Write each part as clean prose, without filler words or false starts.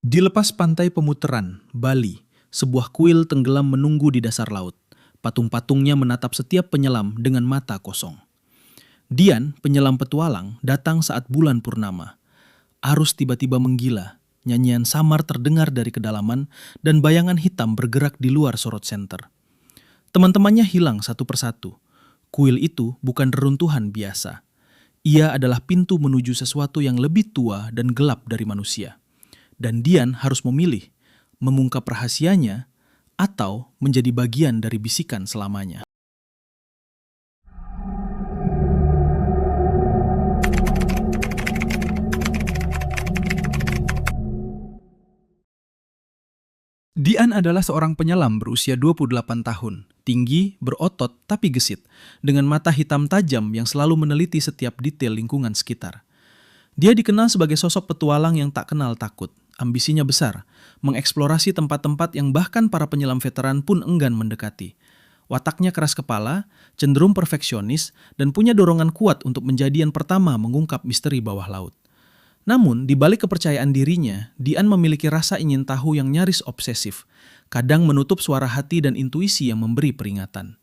Di lepas pantai Pemutaran, Bali, sebuah kuil tenggelam menunggu di dasar laut. Patung-patungnya menatap setiap penyelam dengan mata kosong. Dian, penyelam petualang, datang saat bulan purnama. Arus tiba-tiba menggila, nyanyian samar terdengar dari kedalaman, dan bayangan hitam bergerak di luar sorot senter. Teman-temannya hilang satu persatu. Kuil itu bukan reruntuhan biasa. Ia adalah pintu menuju sesuatu yang lebih tua dan gelap dari manusia. Dan Dian harus memilih, mengungkap rahasianya atau menjadi bagian dari bisikan selamanya. Dian adalah seorang penyelam berusia 28 tahun, tinggi, berotot, tapi gesit, dengan mata hitam tajam yang selalu meneliti setiap detail lingkungan sekitar. Dia dikenal sebagai sosok petualang yang tak kenal takut. Ambisinya besar, mengeksplorasi tempat-tempat yang bahkan para penyelam veteran pun enggan mendekati. Wataknya keras kepala, cenderung perfeksionis, dan punya dorongan kuat untuk menjadi yang pertama mengungkap misteri bawah laut. Namun, di balik kepercayaan dirinya, Dian memiliki rasa ingin tahu yang nyaris obsesif, kadang menutup suara hati dan intuisi yang memberi peringatan.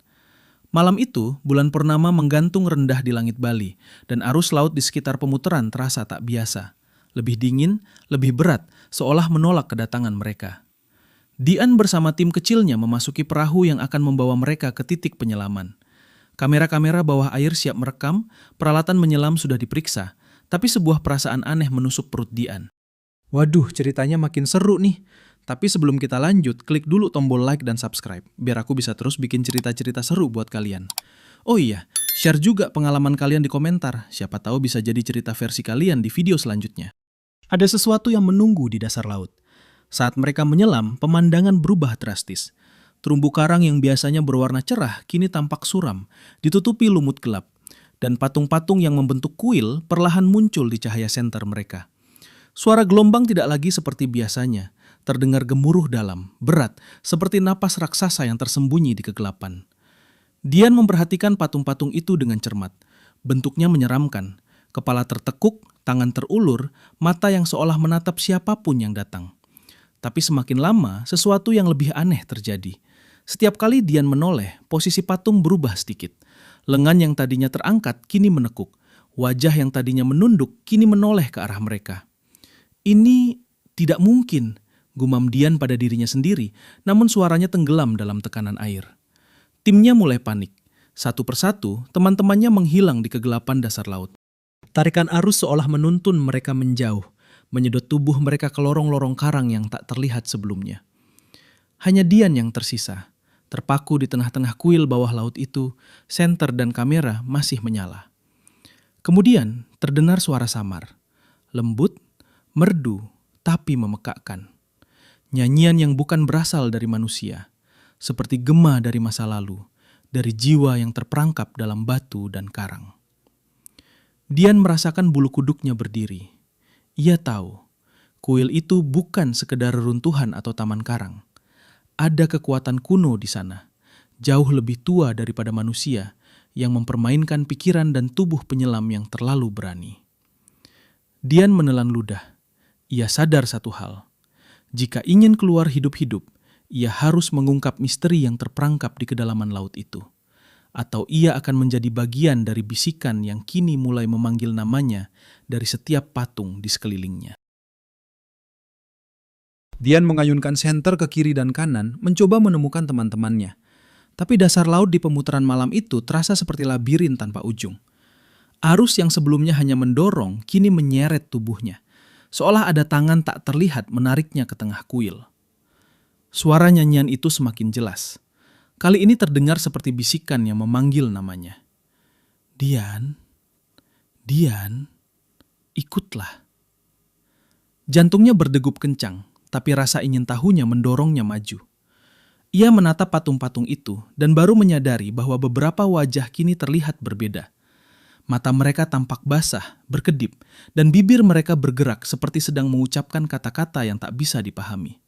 Malam itu, bulan purnama menggantung rendah di langit Bali, dan arus laut di sekitar Pemutaran terasa tak biasa. Lebih dingin, lebih berat, seolah menolak kedatangan mereka. Dian bersama tim kecilnya memasuki perahu yang akan membawa mereka ke titik penyelaman. Kamera-kamera bawah air siap merekam, peralatan menyelam sudah diperiksa, tapi sebuah perasaan aneh menusuk perut Dian. Waduh, ceritanya makin seru nih. Tapi sebelum kita lanjut, klik dulu tombol like dan subscribe, biar aku bisa terus bikin cerita-cerita seru buat kalian. Oh iya, share juga pengalaman kalian di komentar, siapa tahu bisa jadi cerita versi kalian di video selanjutnya. Ada sesuatu yang menunggu di dasar laut. Saat mereka menyelam, pemandangan berubah drastis. Terumbu karang yang biasanya berwarna cerah kini tampak suram, ditutupi lumut gelap. Dan patung-patung yang membentuk kuil perlahan muncul di cahaya senter mereka. Suara gelombang tidak lagi seperti biasanya, terdengar gemuruh dalam, berat, seperti napas raksasa yang tersembunyi di kegelapan. Dian memperhatikan patung-patung itu dengan cermat. Bentuknya menyeramkan, kepala tertekuk, tangan terulur, mata yang seolah menatap siapapun yang datang. Tapi semakin lama, sesuatu yang lebih aneh terjadi. Setiap kali Dian menoleh, posisi patung berubah sedikit. Lengan yang tadinya terangkat kini menekuk. Wajah yang tadinya menunduk kini menoleh ke arah mereka. Ini tidak mungkin, gumam Dian pada dirinya sendiri, namun suaranya tenggelam dalam tekanan air. Timnya mulai panik. Satu persatu, teman-temannya menghilang di kegelapan dasar laut. Tarikan arus seolah menuntun mereka menjauh, menyedot tubuh mereka ke lorong-lorong karang yang tak terlihat sebelumnya. Hanya Dian yang tersisa. Terpaku di tengah-tengah kuil bawah laut itu, senter dan kamera masih menyala. Kemudian terdengar suara samar, lembut, merdu, tapi memekakkan. Nyanyian yang bukan berasal dari manusia, seperti gema dari masa lalu, dari jiwa yang terperangkap dalam batu dan karang. Dian merasakan bulu kuduknya berdiri. Ia tahu, kuil itu bukan sekedar reruntuhan atau taman karang. Ada kekuatan kuno di sana, jauh lebih tua daripada manusia, yang mempermainkan pikiran dan tubuh penyelam yang terlalu berani. Dian menelan ludah. Ia sadar satu hal. Jika ingin keluar hidup-hidup, ia harus mengungkap misteri yang terperangkap di kedalaman laut itu. Atau ia akan menjadi bagian dari bisikan yang kini mulai memanggil namanya dari setiap patung di sekelilingnya. Dian mengayunkan senter ke kiri dan kanan, mencoba menemukan teman-temannya. Tapi dasar laut di Pemutaran malam itu terasa seperti labirin tanpa ujung. Arus yang sebelumnya hanya mendorong, kini menyeret tubuhnya. Seolah ada tangan tak terlihat menariknya ke tengah kuil. Suara nyanyian itu semakin jelas. Kali ini terdengar seperti bisikan yang memanggil namanya. Dian, Dian, ikutlah. Jantungnya berdegup kencang. Tapi rasa ingin tahunya mendorongnya maju. Ia menatap patung-patung itu dan baru menyadari bahwa beberapa wajah kini terlihat berbeda. Mata mereka tampak basah, berkedip, dan bibir mereka bergerak seperti sedang mengucapkan kata-kata yang tak bisa dipahami.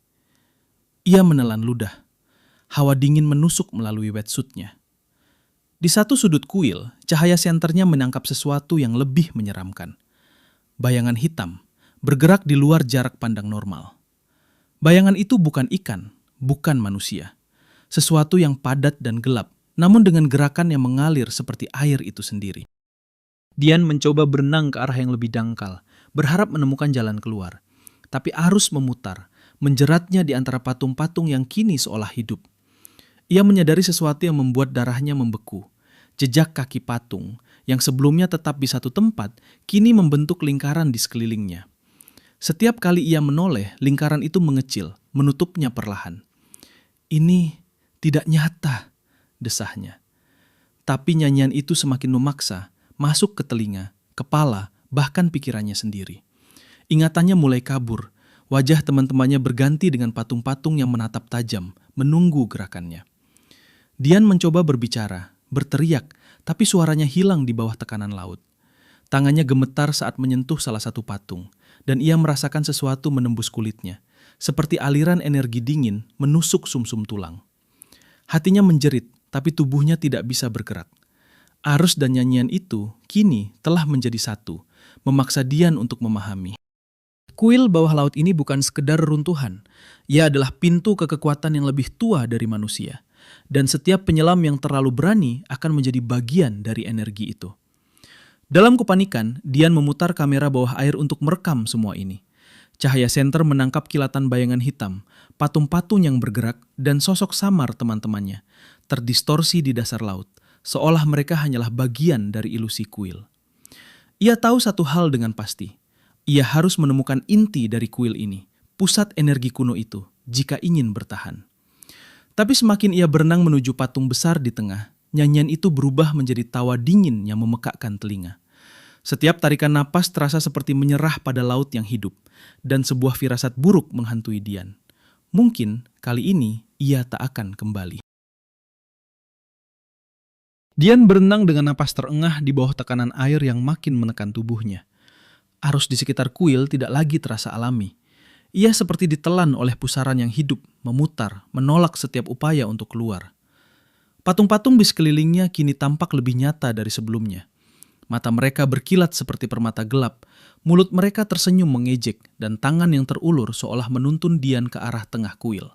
Ia menelan ludah. Hawa dingin menusuk melalui wetsuitnya. Di satu sudut kuil, cahaya senternya menangkap sesuatu yang lebih menyeramkan. Bayangan hitam, bergerak di luar jarak pandang normal. Bayangan itu bukan ikan, bukan manusia. Sesuatu yang padat dan gelap, namun dengan gerakan yang mengalir seperti air itu sendiri. Dian mencoba berenang ke arah yang lebih dangkal, berharap menemukan jalan keluar. Tapi arus memutar, menjeratnya di antara patung-patung yang kini seolah hidup. Ia menyadari sesuatu yang membuat darahnya membeku. Jejak kaki patung, yang sebelumnya tetap di satu tempat, kini membentuk lingkaran di sekelilingnya. Setiap kali ia menoleh, lingkaran itu mengecil, menutupnya perlahan. Ini tidak nyata, desahnya. Tapi nyanyian itu semakin memaksa, masuk ke telinga, kepala, bahkan pikirannya sendiri. Ingatannya mulai kabur, wajah teman-temannya berganti dengan patung-patung yang menatap tajam, menunggu gerakannya. Dian mencoba berbicara, berteriak, tapi suaranya hilang di bawah tekanan laut. Tangannya gemetar saat menyentuh salah satu patung, dan ia merasakan sesuatu menembus kulitnya, seperti aliran energi dingin menusuk sumsum tulang. Hatinya menjerit, tapi tubuhnya tidak bisa bergerak. Arus dan nyanyian itu kini telah menjadi satu, memaksa Dian untuk memahami. Kuil bawah laut ini bukan sekedar runtuhan, ia adalah pintu ke kekuatan yang lebih tua dari manusia. Dan setiap penyelam yang terlalu berani akan menjadi bagian dari energi itu. Dalam kepanikan, Dian memutar kamera bawah air untuk merekam semua ini. Cahaya senter menangkap kilatan bayangan hitam, patung-patung yang bergerak, dan sosok samar teman-temannya, terdistorsi di dasar laut, seolah mereka hanyalah bagian dari ilusi kuil. Ia tahu satu hal dengan pasti, ia harus menemukan inti dari kuil ini, pusat energi kuno itu, jika ingin bertahan. Tapi semakin ia berenang menuju patung besar di tengah, nyanyian itu berubah menjadi tawa dingin yang memekakkan telinga. Setiap tarikan napas terasa seperti menyerah pada laut yang hidup, dan sebuah firasat buruk menghantui Dian. Mungkin kali ini ia tak akan kembali. Dian berenang dengan napas terengah di bawah tekanan air yang makin menekan tubuhnya. Arus di sekitar kuil tidak lagi terasa alami. Ia seperti ditelan oleh pusaran yang hidup, memutar, menolak setiap upaya untuk keluar. Patung-patung di sekelilingnya kini tampak lebih nyata dari sebelumnya. Mata mereka berkilat seperti permata gelap, mulut mereka tersenyum mengejek, dan tangan yang terulur seolah menuntun Dian ke arah tengah kuil.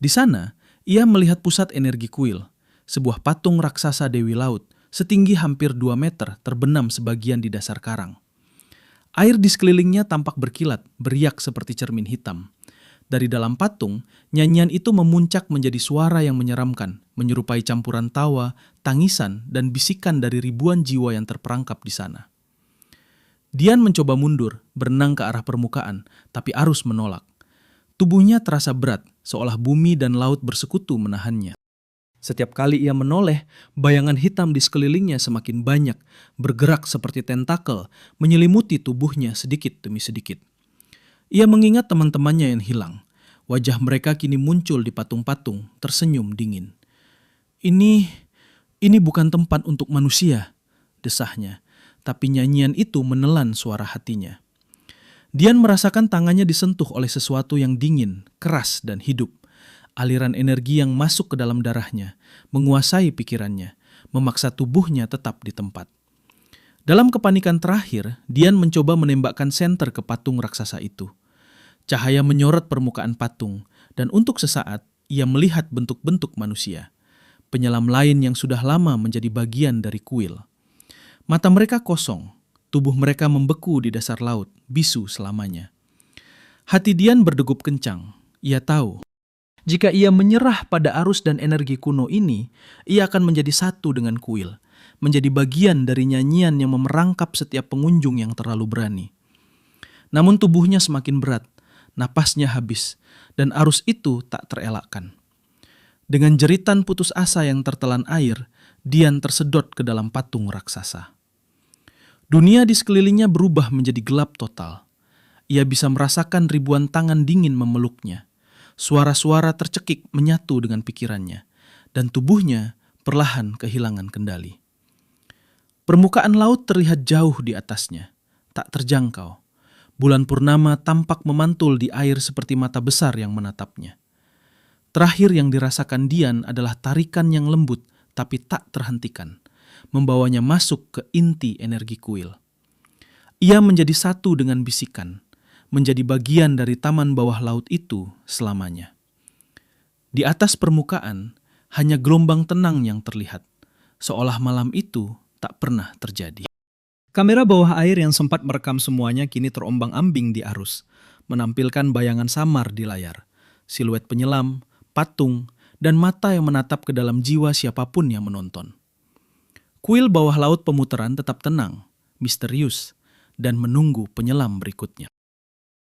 Di sana, ia melihat pusat energi kuil, sebuah patung raksasa Dewi Laut, setinggi hampir 2 meter terbenam sebagian di dasar karang. Air di sekelilingnya tampak berkilat, beriak seperti cermin hitam. Dari dalam patung, nyanyian itu memuncak menjadi suara yang menyeramkan, menyerupai campuran tawa, tangisan, dan bisikan dari ribuan jiwa yang terperangkap di sana. Dian mencoba mundur, berenang ke arah permukaan, tapi arus menolak. Tubuhnya terasa berat, seolah bumi dan laut bersekutu menahannya. Setiap kali ia menoleh, bayangan hitam di sekelilingnya semakin banyak, bergerak seperti tentakel, menyelimuti tubuhnya sedikit demi sedikit. Ia mengingat teman-temannya yang hilang. Wajah mereka kini muncul di patung-patung, tersenyum dingin. Ini bukan tempat untuk manusia, desahnya. Tapi nyanyian itu menelan suara hatinya. Dian merasakan tangannya disentuh oleh sesuatu yang dingin, keras, dan hidup. Aliran energi yang masuk ke dalam darahnya, menguasai pikirannya, memaksa tubuhnya tetap di tempat. Dalam kepanikan terakhir, Dian mencoba menembakkan senter ke patung raksasa itu. Cahaya menyorot permukaan patung, dan untuk sesaat ia melihat bentuk-bentuk manusia. Penyelam lain yang sudah lama menjadi bagian dari kuil. Mata mereka kosong, tubuh mereka membeku di dasar laut, bisu selamanya. Hati Dian berdegup kencang. Ia tahu, jika ia menyerah pada arus dan energi kuno ini, ia akan menjadi satu dengan kuil, menjadi bagian dari nyanyian yang memerangkap setiap pengunjung yang terlalu berani. Namun tubuhnya semakin berat, napasnya habis, dan arus itu tak terelakkan. Dengan jeritan putus asa yang tertelan air, Dian tersedot ke dalam patung raksasa. Dunia di sekelilingnya berubah menjadi gelap total. Ia bisa merasakan ribuan tangan dingin memeluknya. Suara-suara tercekik menyatu dengan pikirannya, dan tubuhnya perlahan kehilangan kendali. Permukaan laut terlihat jauh di atasnya, tak terjangkau. Bulan purnama tampak memantul di air seperti mata besar yang menatapnya. Terakhir yang dirasakan Dian adalah tarikan yang lembut tapi tak terhentikan, membawanya masuk ke inti energi kuil. Ia menjadi satu dengan bisikan, menjadi bagian dari taman bawah laut itu selamanya. Di atas permukaan, hanya gelombang tenang yang terlihat, seolah malam itu tak pernah terjadi. Kamera bawah air yang sempat merekam semuanya kini terombang-ambing di arus, menampilkan bayangan samar di layar, siluet penyelam, patung, dan mata yang menatap ke dalam jiwa siapapun yang menonton. Kuil bawah laut pemutaran tetap tenang, misterius, dan menunggu penyelam berikutnya.